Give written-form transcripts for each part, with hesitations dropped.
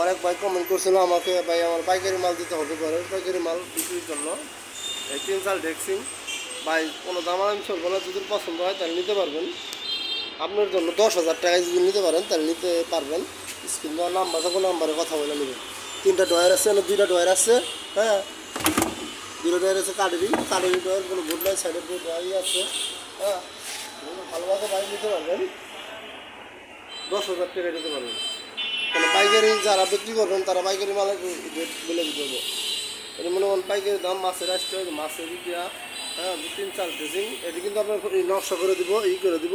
আরেক ভাই কমেন্ট করছিল আমাকে, ভাই আমার পাইকারি মাল দিতে হবে, ঘরের পাইকারি মাল বিক্রির জন্য এই 3 সাল ডেক্সিং। ভাই কোনো দামাদামি চলবো না, যদি পছন্দ হয় তাহলে নিতে পারবেন। আপনার জন্য 10,000 টাকায় যদি নিতে পারেন তাহলে নিতে পারবেন। স্ক্রিন দেওয়ার নাম্বার থাকো, নাম্বারে কথা বলে নেবেন। 3টা ডয়ার আছে না, 2টা ডয়ার আছে, হ্যাঁ 2টা ডয়ার আছে কাঠেরি ডয়ার, কোনো গুড নাই, সাইডের দিয়ে ডয়ারই আছে, হ্যাঁ ভালোভাবে ভাই নিতে পারবেন। 10,000 টাকা নিতে পারবেন। মানে পাইকারি যারা বিক্রি করবেন তারা পাইকারি মালের রেট বলে দিতে হবে। এটা মনে করেন পাইকারি দাম মাছের আসতে মাছের দিয়া, হ্যাঁ 3 সাল ড্রেসিং। এটি কিন্তু আপনার নকশা করে দিব, করে দিব,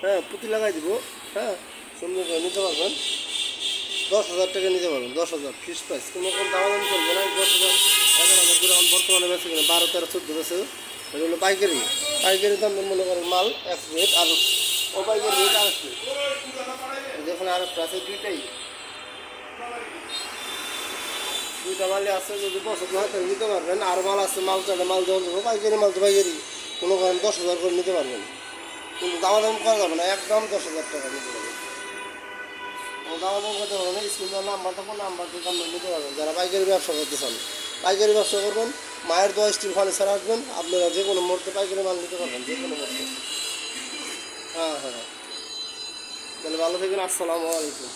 হ্যাঁ পুঁতি লাগাই দিব, হ্যাঁ সুন্দর করে নিতে পারবেন। 10,000 টাকা নিতে পারবেন। 10,000 ফিক্স প্রাইস, কোনো দাম চলবে না। 10,000 11,000 করে বর্তমানে বেছে কিনা 12, 13, 14 বেছে। এটা হলো পাইকারি। পাইকারি দাম মনে করেন মাল এক রেট, আর ও পাইকারি রেট আর একটু যেখানে আর একটা আছে, দুইটা মালই আছে। যদি পছন্দ হয় তাহলে নিতে পারবেন। আর মাল আছে, মাল চাইলে মাল দেওয়া যাবে, পাইকারি মাল তো পাইকারি, কোনো কারণ 10,000 করে নিতে পারবেন। কিন্তু দামাদাম করা যাবে না, একদম 10,000 টাকা নিতে পারবেন। দামাদাম করতে পারবেন না। স্ক্রিনের নাম্বার থাকো, নাম্বার থেকে আপনার নিতে পারবেন। যারা পাইকারি ব্যবসা করতে চান, পাইকারি ব্যবসা করবেন, মায়ের 10 স্টিল ফার্নিচার আসবেন, আপনারা যে কোনো মুহূর্তে পাইকারি মাল নিতে পারবেন, যে কোনো মুহূর্তে। হ্যাঁ হ্যাঁ, তাহলে ভালো থাকবেন। আসসালামু আলাইকুম।